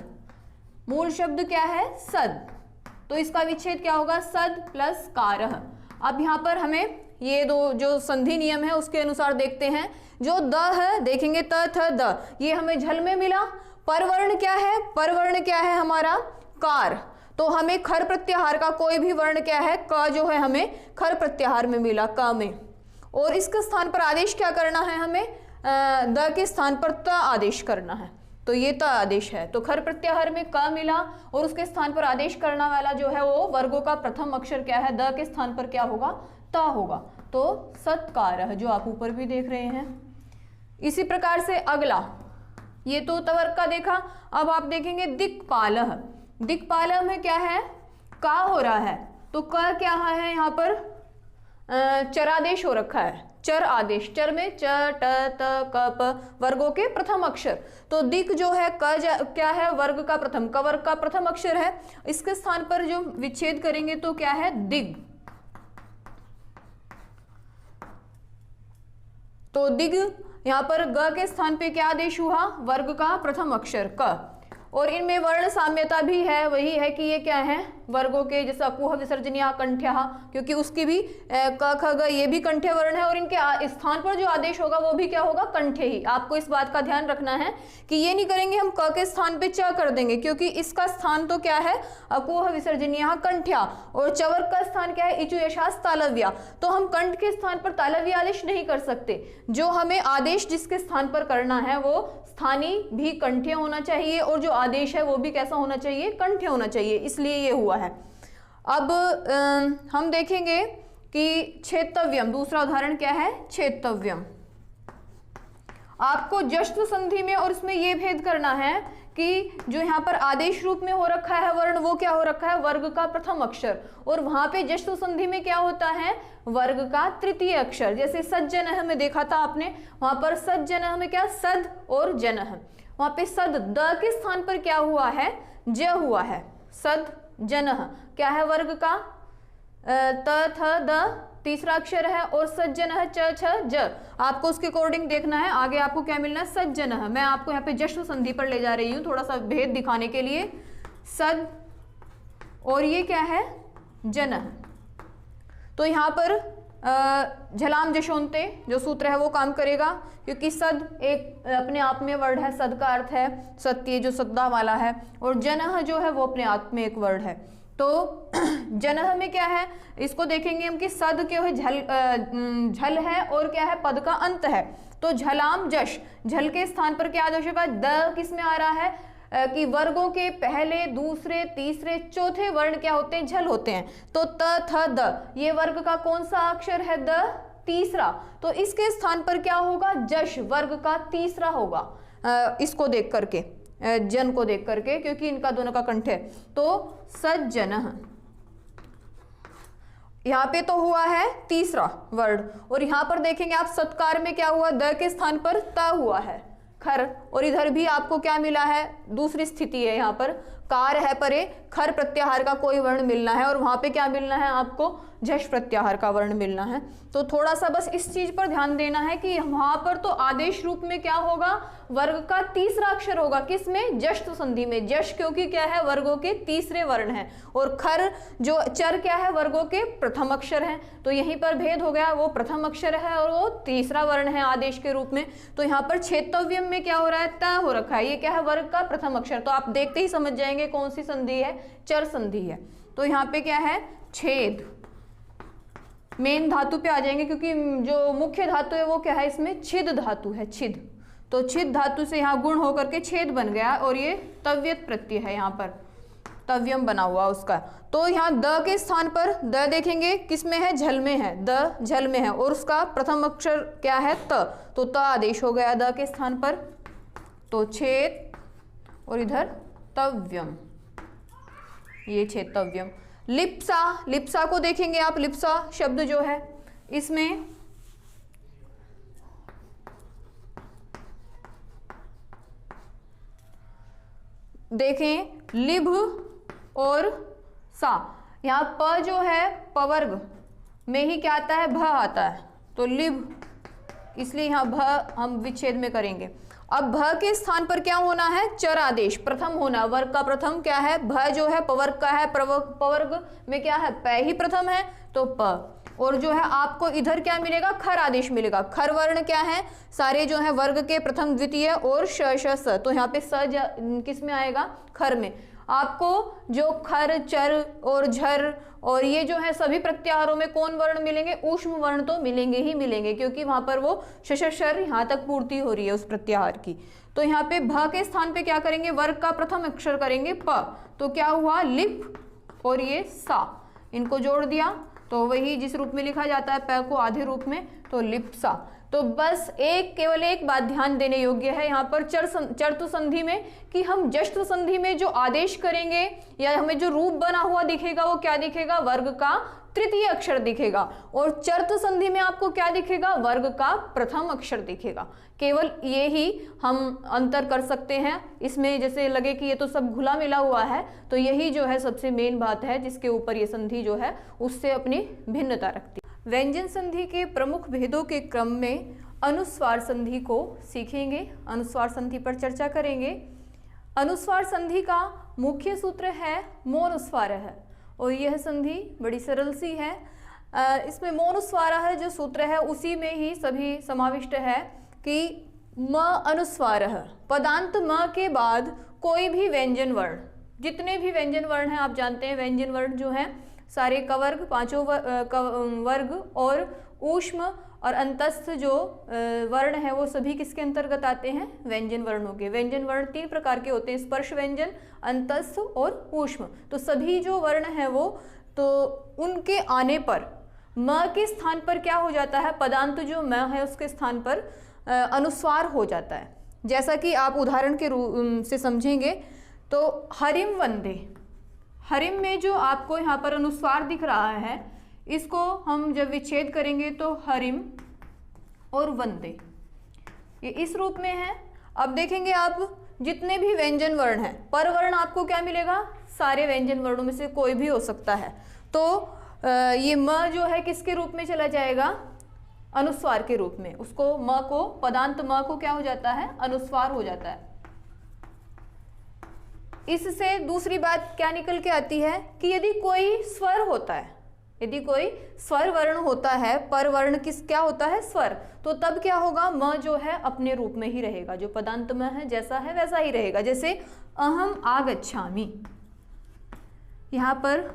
मूल शब्द क्या है, सद, तो इसका विच्छेद क्या होगा, सद प्लस कारः। अब यहाँ पर हमें ये दो जो संधि नियम है उसके अनुसार देखते हैं। जो द है, देखेंगे त थ द, ये हमें झल में मिला। परवर्ण क्या है, परवर्ण क्या है हमारा, कार, तो हमें खर प्रत्याहार का कोई भी वर्ण क्या है, क जो है हमें खर प्रत्याहार में मिला, क में। और इसके स्थान पर आदेश क्या करना है, हमें द के स्थान पर त आदेश करना है, तो ये त आदेश है। तो खर प्रत्याहार में क मिला और उसके स्थान पर आदेश करना वाला जो है वो वर्गों का प्रथम अक्षर क्या है, द के स्थान पर क्या होगा, त होगा। तो सत्कारः, जो आप ऊपर भी देख रहे हैं। इसी प्रकार से अगला, ये तो तवर्ग का देखा। अब आप देखेंगे दिक्पालः। दिक्पालः में क्या है, का हो रहा है, तो क क्या है यहाँ पर, चरादेश हो रखा है, चर आदेश। चर में च ट त क प, वर्गों के प्रथम अक्षर। तो दिक जो है क्या है, वर्ग का प्रथम, क वर्ग का प्रथम अक्षर है। इसके स्थान पर जो विच्छेद करेंगे तो क्या है, दिग। तो दिग, यहाँ पर ग के स्थान पे क्या आदेश हुआ, वर्ग का प्रथम अक्षर क। और इनमें वर्ण साम्यता भी है, वही है कि ये क्या है, वर्गों के, जैसे अकुह विसर्जनीय कंठ्यः, क्योंकि उसकी भी क ख ग ये भी कंठ्य वर्ण है और इनके स्थान पर जो आदेश होगा वो भी क्या होगा, कंठ्य ही। आपको इस बात का ध्यान रखना है कि ये नहीं करेंगे हम क के स्थान पे च कर देंगे, क्योंकि इसका स्थान तो क्या है, अकुह विसर्जनीय कंठ्या, और चवर्ग का स्थान क्या है, इचु यशास तालव्या। तो हम कंठ के स्थान पर तालव्य आदेश नहीं कर सकते। जो हमें आदेश जिसके स्थान पर करना है वो स्थानीय भी कंठ्य होना चाहिए, और जो आदेश है वो भी कैसा होना चाहिए, कंठ्य होना चाहिए, इसलिए ये हुआ है। अब हम देखेंगे कि छेदव्यम, दूसरा उदाहरण क्या है, छेदव्यम। आपको जश्न संधि में और इसमें यह भेद करना है कि जो यहाँ पर आदेश रूप में हो रखा है वर्ण, वो क्या हो रखा है, वर्ग का प्रथम अक्षर, और वहां पे जश्न संधि में क्या होता है, वर्ग का तृतीय अक्षर। जैसे सज्जनः में देखा था आपने, वहां पर सज्जनः में क्या, सद और जनः, वहां पे सद द के स्थान पर क्या हुआ है, ज हुआ है, सद जनः क्या है, वर्ग का त थ द तीसरा अक्षर है, और सज्जनः च छ ज, आपको उसके अकॉर्डिंग देखना है आगे आपको क्या मिलना है, सज्जनः। मैं आपको यहाँ पे जश्न संधि पर ले जा रही हूँ थोड़ा सा भेद दिखाने के लिए, सद और ये क्या है, जनः। तो यहाँ पर झलाम जशोंते जो सूत्र है वो काम करेगा, क्योंकि सद एक अपने आप में वर्ड है, सद का अर्थ है सत्य, जो सद्दा वाला है, और जनः जो है वो अपने आप में एक वर्ड है। तो जनः में क्या है, इसको देखेंगे हम कि सद क्या है, झल है, और क्या है, पद का अंत है। तो झलाम जश, झल के स्थान पर क्या आदेश होगा, द किस में आ रहा है कि वर्गों के पहले, दूसरे, तीसरे, चौथे वर्ण क्या होते हैं, झल होते हैं। तो त थ द ये वर्ग का कौन सा अक्षर है, द तीसरा, तो इसके स्थान पर क्या होगा, जश वर्ग का तीसरा होगा, इसको देख करके, जन को देख करके, क्योंकि इनका दोनों का कंठ है। तो सज्जनः यहाँ पे तो हुआ है तीसरा वर्ड, और यहाँ पर देखेंगे आप सत्कार में क्या हुआ, द के स्थान पर त हुआ है, खर, और इधर भी आपको क्या मिला है, दूसरी स्थिति है, यहाँ पर कार है परे, खर प्रत्याहार का कोई वर्ण मिलना है, और वहां पे क्या मिलना है आपको, झष प्रत्याहार का वर्ण मिलना है। तो थोड़ा सा बस इस चीज पर ध्यान देना है कि वहां पर तो आदेश रूप में क्या होगा, वर्ग का तीसरा अक्षर होगा, किसमें, जश्न संधि में, जश क्योंकि क्या है, वर्गों के तीसरे वर्ण है, और खर जो चर क्या है, वर्गों के प्रथम अक्षर है। तो यहीं पर भेद हो गया, वो प्रथम अक्षर है और वो तीसरा वर्ण है आदेश के रूप में। तो यहाँ पर छेदव्यम में क्या हो रहा है, त हो रखा है, ये क्या है, वर्ग का प्रथम अक्षर। तो आप देखते ही समझ जाएंगे कौन सी संधि है, चर संधि है। तो यहाँ पे क्या है, छेद, मेन धातु पे आ जाएंगे, क्योंकि जो मुख्य धातु है वो क्या है, इसमें छिद धातु है, छिद। तो छिद धातु से यहाँ गुण होकर के छेद बन गया, और ये तव्यत प्रत्यय है, यहाँ पर तव्यम बना हुआ उसका। तो यहाँ द के स्थान पर द देखेंगे किस में है, झल में है, द झल में है, और उसका प्रथम अक्षर क्या है, त, तो त आदेश हो गया द के स्थान पर। तो छेद और इधर तव्यम, ये छेदव्यम। लिप्सा, लिप्सा को देखेंगे आप, लिप्सा शब्द जो है इसमें देखें लिभ और सा, यहाँ प जो है पवर्ग में ही क्या आता है, भ आता है, तो लिभ, इसलिए यहाँ भ हम विच्छेद में करेंगे। अब भ के स्थान पर क्या होना है, चर आदेश प्रथम होना, वर्ग का प्रथम क्या है, भ जो है पवर्ग का है, पवर्ग में क्या है, प ही प्रथम है, तो प। और जो है आपको इधर क्या मिलेगा, खर आदेश मिलेगा। खर वर्ण क्या है, सारे जो है वर्ग के प्रथम, द्वितीय और श श स, तो यहाँ पे स किस में आएगा, खर में। आपको जो खर, चर और झर और ये जो है सभी प्रत्याहारों में कौन वर्ण मिलेंगे, ऊष्म वर्ण तो मिलेंगे ही मिलेंगे, क्योंकि वहां पर वो शशर यहाँ तक पूर्ति हो रही है उस प्रत्याहार की। तो यहाँ पे भ के स्थान पे क्या करेंगे, वर्ग का प्रथम अक्षर करेंगे प, तो क्या हुआ, लिप और ये सा, इनको जोड़ दिया तो वही जिस रूप में लिखा जाता है प को आधे रूप में, तो लिप्सा। तो बस केवल एक बात ध्यान देने योग्य है यहाँ पर चर्तु संधि में, कि हम जश्न संधि में जो आदेश करेंगे या हमें जो रूप बना हुआ दिखेगा वो क्या दिखेगा, वर्ग का तृतीय अक्षर दिखेगा, और चर्त संधि में आपको क्या दिखेगा, वर्ग का प्रथम अक्षर दिखेगा। केवल ये ही हम अंतर कर सकते हैं इसमें, जैसे लगे कि ये तो सब घुला मिला हुआ है, तो यही जो है सबसे मेन बात है जिसके ऊपर ये संधि जो है उससे अपनी भिन्नता रखती है। व्यंजन संधि के प्रमुख भेदों के क्रम में अनुस्वार संधि को सीखेंगे, अनुस्वार संधि पर चर्चा करेंगे। अनुस्वार संधि का मुख्य सूत्र है मौनुस्वार है, और यह संधि बड़ी सरल सी है। इसमें मौनुस्वार है जो सूत्र है उसी में ही सभी समाविष्ट है कि म अनुस्वार, पदांत म के बाद कोई भी व्यंजन वर्ण, जितने भी व्यंजन वर्ण हैं आप जानते हैं, व्यंजन वर्ण जो हैं सारे कवर्ग, पांचों वर्ग और ऊष्म और अंतस्थ जो वर्ण है वो सभी किसके अंतर्गत आते हैं, व्यंजन वर्णों के। व्यंजन वर्ण 3 प्रकार के होते हैं, स्पर्श व्यंजन, अंतस्थ और ऊष्म। तो सभी जो वर्ण है वो, तो उनके आने पर म के स्थान पर क्या हो जाता है, पदांत जो म है उसके स्थान पर अनुस्वार हो जाता है। जैसा कि आप उदाहरण के रूप से समझेंगे तो हरिम वंदे, हरिम में जो आपको यहाँ पर अनुस्वार दिख रहा है, इसको हम जब विच्छेद करेंगे तो हरिम और वंदे, ये इस रूप में है। अब देखेंगे आप जितने भी व्यंजन वर्ण हैं, परवर्ण आपको क्या मिलेगा, सारे व्यंजन वर्णों में से कोई भी हो सकता है। तो ये म जो है किसके रूप में चला जाएगा, अनुस्वार के रूप में। उसको म को, पदांत म को क्या हो जाता है, अनुस्वार हो जाता है। इससे दूसरी बात क्या निकल के आती है कि यदि कोई स्वर होता है, यदि कोई स्वर वर्ण होता है, पर वर्ण किस क्या होता है, स्वर, तो तब क्या होगा, म जो है अपने रूप में ही रहेगा, जो पदांत म है जैसा है वैसा ही रहेगा। जैसे अहम आगच्छामि, यहाँ पर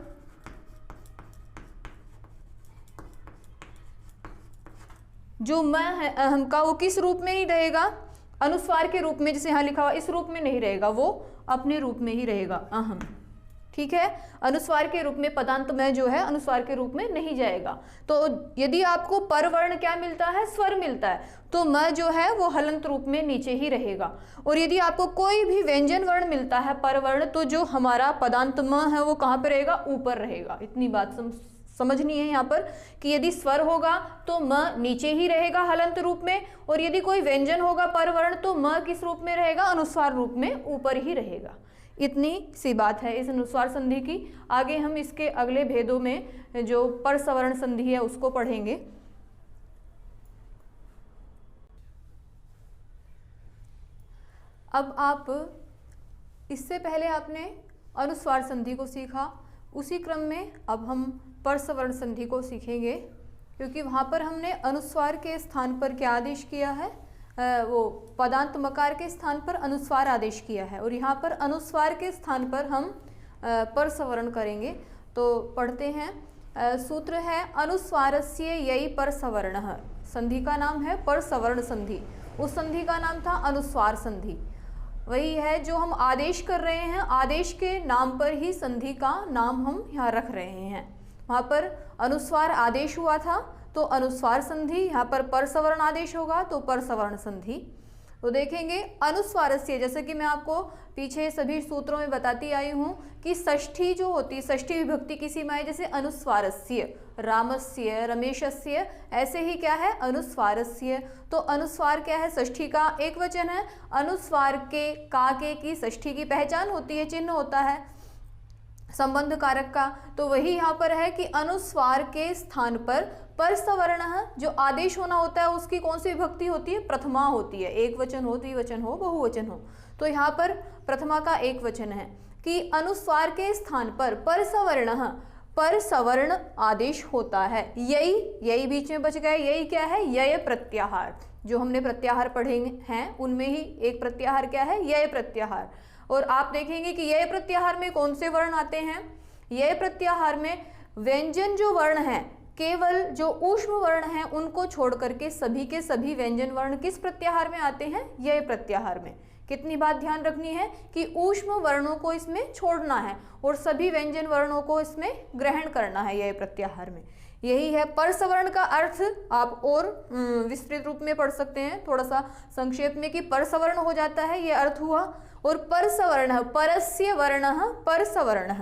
जो म है अहम का, वो किस रूप में ही रहेगा, अनुस्वार के रूप में, जैसे यहाँ लिखा हुआ इस रूप में नहीं रहेगा, वो अपने रूप में ही रहेगा, अहम। ठीक है, अनुस्वार के रूप में पदांत में जो है अनुस्वार के रूप में नहीं जाएगा। तो यदि आपको परवर्ण क्या मिलता है, स्वर मिलता है, तो म जो है वो हलंत रूप में नीचे ही रहेगा। और यदि आपको कोई भी व्यंजन वर्ण मिलता है परवर्ण, तो जो हमारा पदांत म है वो कहाँ पे रहेगा, ऊपर रहेगा। इतनी बात समझनी है यहाँ पर कि यदि स्वर होगा तो म नीचे ही रहेगा हलंत रूप में, और यदि कोई व्यंजन होगा परवर्ण तो म किस रूप में रहेगा, अनुस्वार रूप में ऊपर ही रहेगा। इतनी सी बात है इस अनुस्वार संधि की। आगे हम इसके अगले भेदों में जो पर सवर्ण संधि है उसको पढ़ेंगे। अब आप, इससे पहले आपने अनुस्वार संधि को सीखा, उसी क्रम में अब हम पर सवर्ण संधि को सीखेंगे, क्योंकि वहाँ पर हमने अनुस्वार के स्थान पर क्या आदेश किया है, वो पदांत मकार के स्थान पर अनुस्वार आदेश किया है, और यहाँ पर अनुस्वार के स्थान पर हम पर सवर्ण करेंगे। तो पढ़ते हैं, सूत्र है अनुस्वारस्य यई पर सवर्णः, संधि का नाम है पर सवर्ण संधि, उस संधि का नाम था अनुस्वार संधि। वही है जो हम आदेश कर रहे हैं, आदेश के नाम पर ही संधि का नाम हम यहाँ रख रहे हैं। वहाँ पर अनुस्वार आदेश हुआ था तो अनुस्वार संधि, यहाँ पर सवर्ण आदेश होगा तो पर सवर्ण संधि। तो देखेंगे अनुस्वारस्य, जैसे कि मैं आपको पीछे सभी सूत्रों में बताती आई हूँ कि षष्ठी जो होती, षष्ठी विभक्ति किसी में आए, जैसे अनुस्वारस्य, रामस्य, रमेशस्य, ऐसे ही क्या है अनुस्वारस्य। तो अनुस्वार क्या है, षष्ठी का एक वचन है। अनुस्वार के काके की षष्ठी की पहचान होती है, चिन्ह होता है संबंध कारक का। तो वही यहाँ पर है कि अनुस्वार के स्थान पर सवर्ण जो आदेश होना होता है उसकी कौन सी विभक्ति होती है, प्रथमा होती है। एक वचन हो, द्विवचन हो, बहुवचन हो, तो यहाँ पर प्रथमा का एक वचन है कि अनुस्वार के स्थान पर सवर्ण आदेश होता है। यही बीच में बच गया, यही क्या है, यय प्रत्याहार। जो हमने प्रत्याहार पढ़े हैं उनमें ही एक प्रत्याहार क्या है, यय प्रत्याहार। और आप देखेंगे कि यय प्रत्याहार में कौन से वर्ण आते हैं, यय प्रत्याहार में व्यंजन जो वर्ण हैं, केवल जो ऊष्म वर्ण हैं उनको छोड़ करके सभी के सभी व्यंजन वर्ण किस प्रत्याहार में आते हैं, यय प्रत्याहार में। कितनी बात ध्यान रखनी है कि ऊष्म वर्णों को इसमें छोड़ना है और सभी व्यंजन वर्णों को इसमें ग्रहण करना है यय प्रत्याहार में। यही है पर सवर्ण का अर्थ। आप और विस्तृत रूप में पढ़ सकते हैं, थोड़ा सा संक्षेप में, कि पर सवर्ण हो जाता है, ये अर्थ हुआ। और पर सवर्ण, परस्य वर्णः पर सवर्ण,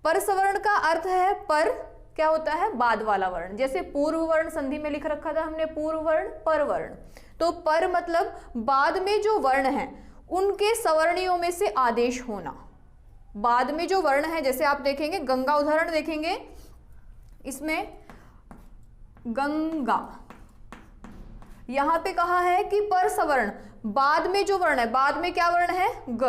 पर सवर्ण का अर्थ है पर क्या होता है, बाद वाला वर्ण। जैसे पूर्व वर्ण संधि में लिख रखा था हमने, पूर्व वर्ण पर वर्ण। तो पर मतलब बाद में जो वर्ण है उनके सवर्णियों में से आदेश होना। बाद में जो वर्ण है, जैसे आप देखेंगे गंगा, उदाहरण देखेंगे इसमें गंगा, यहां पे कहा है कि पर सवर्ण, बाद में जो वर्ण है, बाद में क्या वर्ण है, ग,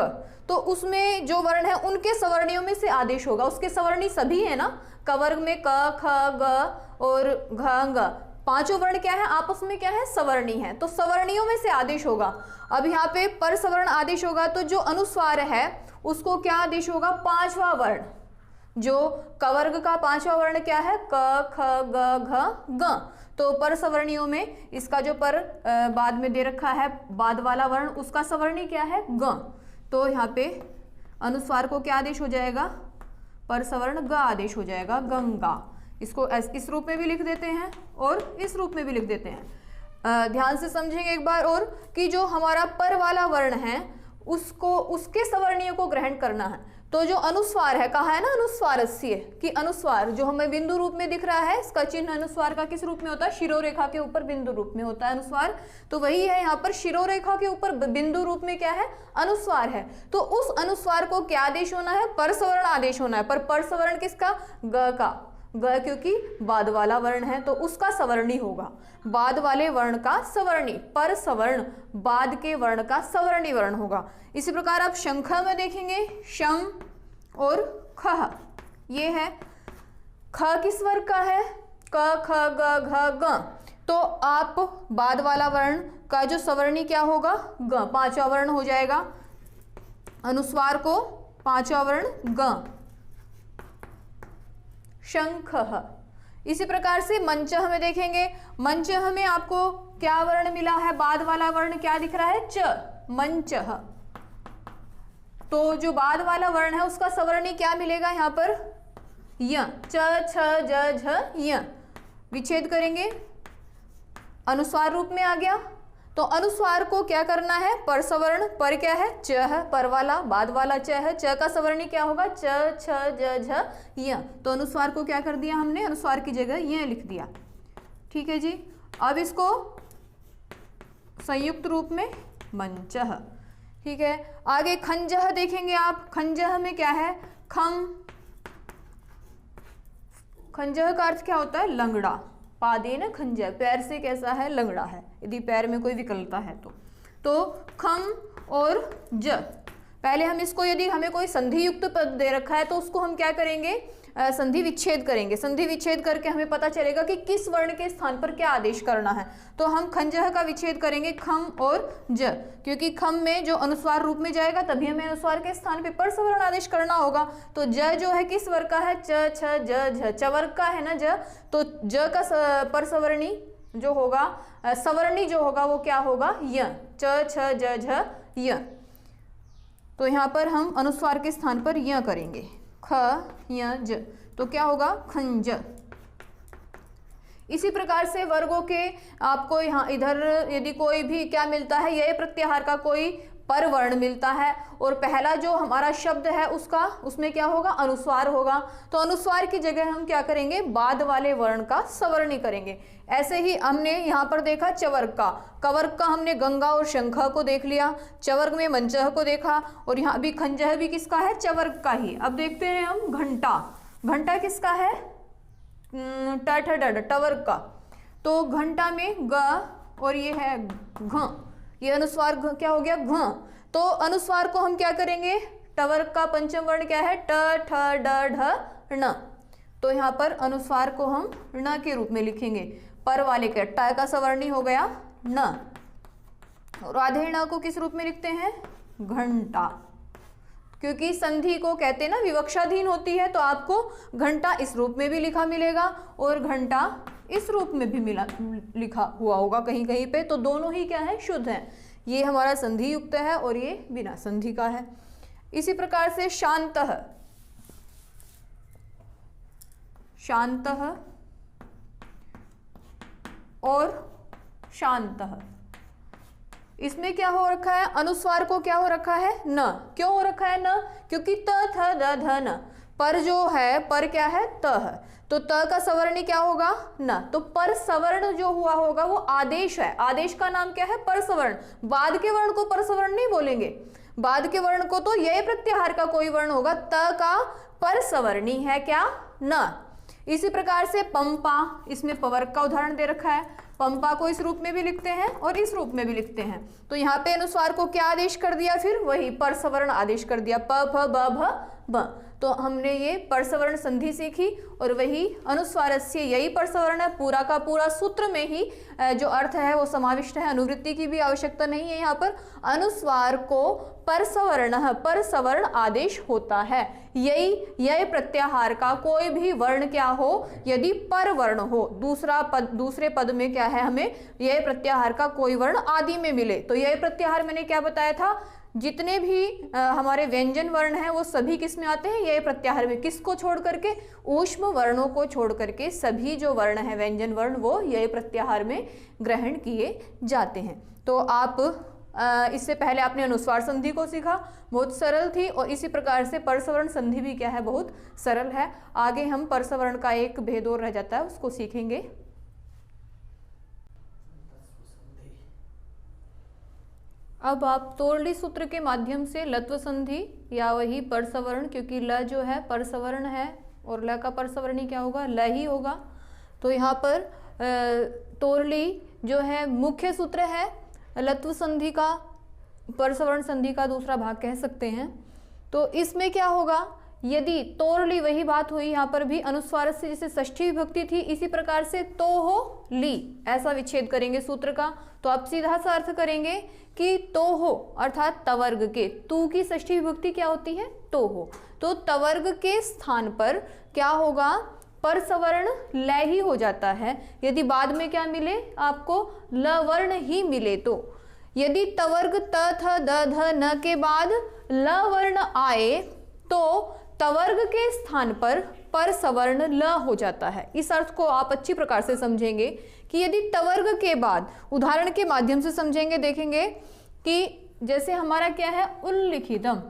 तो उसमें जो वर्ण है उनके सवर्णियों में से आदेश होगा। उसके सवर्णी सभी है ना, कवर्ग में क, ख, ग और घ, ग, पांचों वर्ण क्या है, आपस में क्या है, सवर्णी है, तो सवर्णियों में से आदेश होगा। अब यहाँ पे पर सवर्ण आदेश होगा तो जो अनुस्वार है उसको क्या आदेश होगा, पांचवा वर्ण, जो कवर्ग का पांचवा वर्ण क्या है? क, ख, ग, घ, ग। तो पर सवर्णियों में इसका जो पर बाद में दे रखा है, बाद वाला वर्ण, उसका सवर्णी क्या है? ग। तो यहाँ पे अनुस्वार को क्या आदेश हो जाएगा? पर सवर्ण ग आदेश हो जाएगा, गंगा। इसको इस रूप में भी लिख देते हैं और इस रूप में भी लिख देते हैं। ध्यान से समझेंगे एक बार और कि जो हमारा पर वाला वर्ण है उसको, उसके सवर्णीय को ग्रहण करना है। तो जो अनुस्वार है, कहा है ना अनुस्वारस्य, कि अनुस्वार जो हमें बिंदु रूप में दिख रहा है, इसका चिन्ह अनुस्वार का किस रूप में होता है? शिरोरेखा के ऊपर बिंदु रूप में होता है अनुस्वार। तो वही है यहाँ पर, शिरोरेखा के ऊपर बिंदु रूप में क्या है? अनुस्वार है। तो उस अनुस्वार को क्या आदेश होना है? पर सवर्ण आदेश होना है। पर सवर्ण किसका? ग का। ग क्योंकि बाद वाला वर्ण है तो उसका सवर्णी होगा, बाद वाले वर्ण का सवर्णी। पर सवर्ण बाद के वर्ण का सवर्णी वर्ण होगा। इसी प्रकार आप शंख में देखेंगे, शम और ख, ये है। ख किस वर्ग का है? क, ख, ग, घ, ग। तो आप बाद वाला वर्ण का जो सवर्णी क्या होगा? ग, पांचवा वर्ण हो जाएगा। अनुस्वार को पांचवा वर्ण ग, शंख। इसी प्रकार से मंचह में देखेंगे, मंचह में आपको क्या वर्ण मिला है? बाद वाला वर्ण क्या दिख रहा है? च, मंचह। तो जो बाद वाला वर्ण है उसका सवर्णी क्या मिलेगा यहाँ पर? य, च, छ, ज, झ, य। विच्छेद करेंगे, अनुस्वार रूप में आ गया। तो अनुस्वार को क्या करना है? पर सवर्ण, पर क्या है? च है, पर वाला, बाद वाला च है। च का सवर्णी क्या होगा? च, छ, ज, झ, य। तो अनुस्वार को क्या कर दिया हमने? अनुस्वार की जगह य लिख दिया। ठीक है जी। अब इसको संयुक्त रूप में मंचह। ठीक है, आगे खंजह देखेंगे आप। खंजह में क्या है? खम। खंजह का अर्थ क्या होता है? लंगड़ा। पादेन खंजह, पैर से कैसा है? लंगड़ा है, यदि पैर में कोई विकलता है तो खम और ज। पहले हम इसको, यदि हमें कोई संधि युक्त पद दे रखा है तो उसको हम क्या करेंगे? संधि विच्छेद करेंगे। संधि विच्छेद करके हमें पता चलेगा कि किस वर्ण के स्थान पर क्या आदेश करना है। तो हम खंजह का विच्छेद करेंगे, खम और ज, क्योंकि खम में जो अनुस्वार रूप में जाएगा तभी हमें अनुस्वार के स्थान पे पर सवर्ण आदेश करना होगा। तो ज जो है किस वर्ग का है? च, छ, ज, झ, च वर्ग का है ना ज। तो ज का पर सवर्णी जो होगा, सवर्णी जो होगा वो क्या होगा? य, च, छ, ज, झ, य। तो यहाँ पर हम अनुस्वार के स्थान पर य करेंगे, ख, य, ज। तो क्या होगा? खंज। इसी प्रकार से वर्गों के आपको यहाँ इधर यदि कोई भी क्या मिलता है? ये प्रत्याहार का कोई पर वर्ण मिलता है और पहला जो हमारा शब्द है उसका, उसमें क्या होगा? अनुस्वार होगा। तो अनुस्वार की जगह हम क्या करेंगे? बाद वाले वर्ण का सवर्णी करेंगे। ऐसे ही हमने यहाँ पर देखा चवर्ग का, कवर्ग का हमने गंगा और शंख को देख लिया, चवर्ग में मंचह को देखा, और यहाँ भी खंजह भी किसका है? चवर्ग का ही। अब देखते हैं हम घंटा। घंटा किसका है? ट, ठ, ड, टवर्ग का। तो घंटा में ग और ये है घ, ये अनुस्वार क्या हो गया? घ। तो अनुस्वार को हम क्या करेंगे? टवर्ग का पंचम वर्ण क्या है? ट, ठ, ड, ढ, ण। तो यहाँ पर अनुस्वार को हम ण के रूप में लिखेंगे। पर वाले के ट का सवर्णी हो गया न, और आधे ण को किस रूप में लिखते हैं? घंटा। क्योंकि संधि को कहते हैं ना विवक्षाधीन होती है, तो आपको घंटा इस रूप में भी लिखा मिलेगा और घंटा इस रूप में भी लिखा हुआ होगा कहीं कहीं पे। तो दोनों ही क्या है? शुद्ध है। ये हमारा संधि युक्त है और ये बिना संधि का है। इसी प्रकार से शांतः, शांतः और शांतः, इसमें क्या हो रखा है? अनुस्वार को क्या हो रखा है? न। क्यों हो रखा है न? क्योंकि त, थ, द, ध, न। पर जो है, पर क्या है? त है। तो त का सवर्णी क्या होगा? न। तो पर सवर्ण जो हुआ होगा वो आदेश है। आदेश का नाम क्या है? पर सवर्ण। बाद के वर्ण को पर सवर्ण नहीं बोलेंगे, बाद के वर्ण को तो यह प्रत्याहार का कोई वर्ण होगा। त का पर सवर्णी है क्या? न। इसी प्रकार से पंपा, इसमें पवर्ग का उदाहरण दे रखा है। पंपा को इस रूप में भी लिखते हैं और इस रूप में भी लिखते हैं। तो यहाँ पे अनुस्वार को क्या आदेश कर दिया? फिर वही पर सवर्ण आदेश कर दिया, प, फ, ब, भ, ब। तो हमने ये परसवर्ण संधि सीखी और वही अनुस्वारस्य यही परसवर्ण है। पूरा का पूरा सूत्र में ही जो अर्थ है वो समाविष्ट है, अनुवृत्ति की भी आवश्यकता नहीं है। यहाँ पर अनुस्वार को परसवर्ण आदेश होता है। यही यह प्रत्याहार का कोई भी वर्ण क्या हो, यदि पर वर्ण हो, दूसरे पद में क्या है, हमें यह प्रत्याहार का कोई वर्ण आदि में मिले तो यह प्रत्याहार मैंने क्या बताया था, जितने भी हमारे व्यंजन वर्ण हैं वो सभी किस में आते हैं, यह प्रत्याहार में। किसको छोड़ करके, ऊष्म वर्णों को छोड़ करके सभी जो वर्ण है व्यंजन वर्ण वो यह प्रत्याहार में ग्रहण किए जाते हैं। तो आप इससे पहले आपने अनुस्वार संधि को सीखा, बहुत सरल थी, और इसी प्रकार से परसवर्ण संधि भी क्या है, बहुत सरल है। आगे हम परसवर्ण का एक भेद और रह जाता है, उसको सीखेंगे। अब आप तोरली सूत्र के माध्यम से लत्व संधि या वही परसवर्ण, क्योंकि ल जो है परसवर्ण है और ल का परसवर्णी क्या होगा, ल ही होगा। तो यहाँ पर तोरली जो है मुख्य सूत्र है लत्व संधि का, परसवर्ण संधि का दूसरा भाग कह सकते हैं। तो इसमें क्या होगा, यदि तोरली, वही बात हुई यहाँ पर भी, अनुस्वार से जैसे षष्ठी विभक्ति थी इसी प्रकार से तो हो ली, ऐसा विच्छेद करेंगे सूत्र का। तो आप सीधा सा अर्थ करेंगे कि तो हो अर्थात तवर्ग के, तू की षष्ठी विभक्ति क्या होती है, तो हो। तो तवर्ग के स्थान पर क्या होगा, परसवर्ण ल ही हो जाता है। यदि बाद में क्या मिले आपको, ल वर्ण ही मिले तो। यदि तवर्ग त थ द ध न के बाद ल वर्ण आए तो तवर्ग के स्थान पर परसवर्ण ल हो जाता है। इस अर्थ को आप अच्छी प्रकार से समझेंगे कि यदि तवर्ग के बाद, उदाहरण के माध्यम से समझेंगे, देखेंगे कि जैसे हमारा क्या है उल्लिखितम,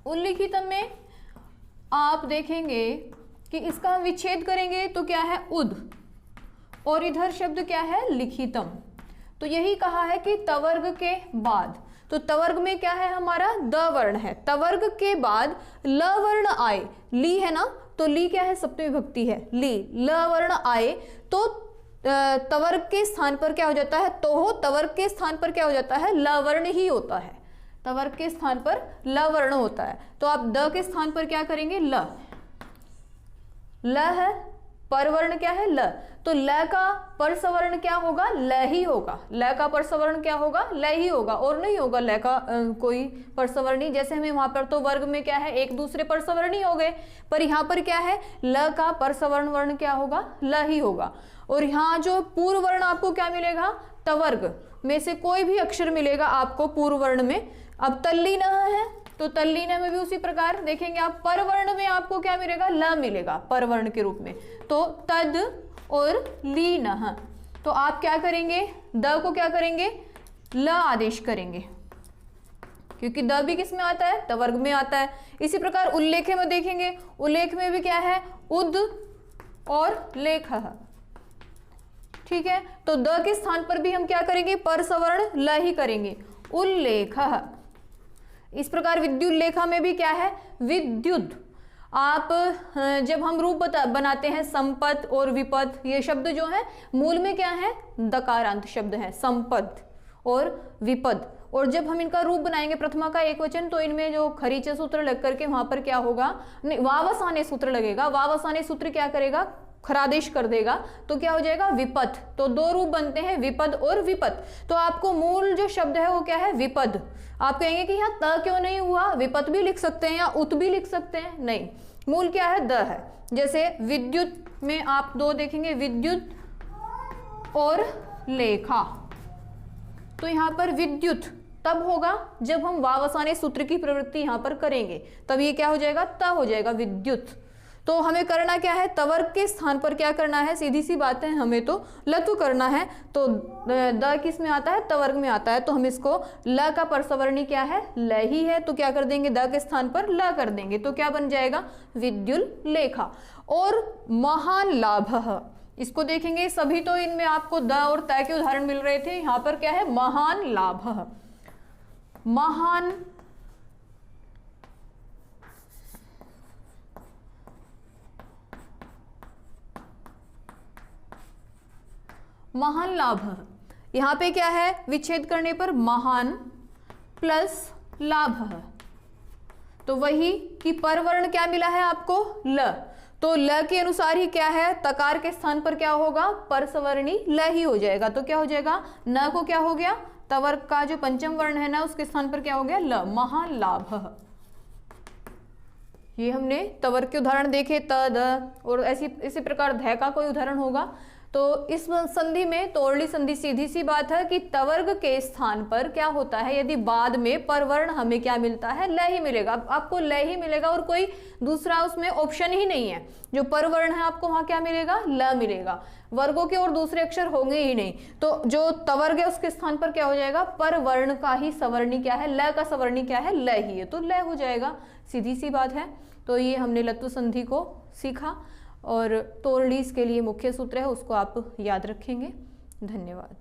उल्लिखितम में आप देखेंगे कि इसका हम विच्छेद करेंगे तो क्या है उद, और इधर शब्द क्या है लिखितम। तो यही कहा है कि तवर्ग के बाद, तो तवर्ग में क्या है हमारा द वर्ण है, तवर्ग के बाद ल वर्ण आए, ली है ना, तो ली क्या है सप्तमी विभक्ति है, ली, ल वर्ण आए तो तवर्ग के स्थान पर क्या हो जाता है, तो हो, तवर्ग के स्थान पर क्या हो जाता है, ल वर्ण ही होता है, तवर्ग के स्थान पर ल वर्ण होता है। तो आप द के स्थान पर क्या करेंगे, ल, ल है, परवर्ण क्या है ल, तो ल का परसवर्ण क्या होगा, ल ही होगा, ल का परसवर्ण क्या होगा, ल ही होगा, और नहीं होगा ल का कोई परसवर्णी। जैसे हमें वहां पर तो वर्ग में क्या है एक दूसरे परसवर्णी हो गए, पर यहाँ पर क्या है ल का परसवर्ण वर्ण क्या होगा, ल ही होगा। और यहाँ जो पूर्व वर्ण आपको क्या मिलेगा, तवर्ग में से कोई भी अक्षर मिलेगा आपको पूर्व वर्ण में। अब तल्लीन है तो तल्लीन में भी उसी प्रकार देखेंगे आप, परवर्ण में आपको क्या मिलेगा, ल मिलेगा परवर्ण के रूप में, तो तद और लीन। तो आप क्या करेंगे, द को क्या करेंगे, ल आदेश करेंगे, क्योंकि द भी किस में आता है, तवर्ग में आता है। इसी प्रकार उल्लेख में देखेंगे, उल्लेख में भी क्या है उद और लेख, ठीक है। तो द के स्थान पर भी हम क्या करेंगे, परसवर्ण ल ही करेंगे, उल्लेख। इस प्रकार विद्युल्लेखा में भी क्या है, विद्युत। आप जब हम रूप बनाते हैं संपद और विपद, ये शब्द जो है मूल में क्या है, दकारांत शब्द है, संपद और विपद। और जब हम इनका रूप बनाएंगे प्रथमा का एक वचन, तो इनमें जो खरीचे सूत्र लग करके वहां पर क्या होगा, नहीं वावसाने सूत्र लगेगा, वावसाने सूत्र क्या करेगा, खरादेश कर देगा, तो क्या हो जाएगा विपद। तो दो रूप बनते हैं विपद और विपद। तो आपको मूल जो शब्द है वो क्या है, विपद। आप कहेंगे कि यहाँ त क्यों नहीं हुआ, विपद भी लिख सकते हैं या उत भी लिख सकते हैं, नहीं, मूल क्या है, द है। जैसे विद्युत में आप दो देखेंगे, विद्युत और लेखा, तो यहाँ पर विद्युत तब होगा जब हम वावसाने सूत्र की प्रवृत्ति यहाँ पर करेंगे, तब ये क्या हो जाएगा, त हो जाएगा विद्युत। तो हमें करना क्या है, तवर्ग के स्थान पर क्या करना है, सीधी सी बात है, हमें तो लत्व करना है। तो द किस में आता है, तवर्ग में आता है, तो हम इसको ल का परसवर्णी क्या है, ल ही है, तो क्या कर देंगे, द के स्थान पर ल कर देंगे, तो क्या बन जाएगा, विद्युल्लेखा। और महान लाभ, इसको देखेंगे सभी, तो इनमें आपको द और त के उदाहरण मिल रहे थे, यहाँ पर क्या है, महान लाभ, महान महान लाभ। यहाँ पे क्या है, विच्छेद करने पर महान प्लस लाभ, तो वही कि पर वर्ण क्या मिला है आपको, ल, तो ल के अनुसार ही क्या है, तकार के स्थान पर क्या होगा, पर सवर्णी ल ही हो जाएगा। तो क्या हो जाएगा, न को क्या हो गया, तवर्ग का जो पंचम वर्ण है ना उसके स्थान पर क्या हो गया, ल, महालाभ। ये हमने तवर्ग के उदाहरण देखे, त, द, और इसी प्रकार ध का कोई उदाहरण होगा। तो इस संधि में तोरली संधि सीधी सी बात है कि तवर्ग के स्थान पर क्या होता है, यदि बाद में परवर्ण हमें क्या मिलता है, ल ही मिलेगा। आपको ल ही मिलेगा और कोई दूसरा उसमें ऑप्शन ही नहीं है। जो परवर्ण है आपको वहां क्या मिलेगा, ल मिलेगा। वर्गों के और दूसरे अक्षर होंगे ही नहीं। तो जो तवर्ग है उसके स्थान पर क्या हो जाएगा, परवर्ण का ही सवर्णी क्या है, ल का सवर्णी क्या है, ल ही है, तो ल हो जाएगा, सीधी सी बात है। तो ये हमने लत्व संधि को सीखा और तोरलीस के लिए मुख्य सूत्र है उसको आप याद रखेंगे। धन्यवाद।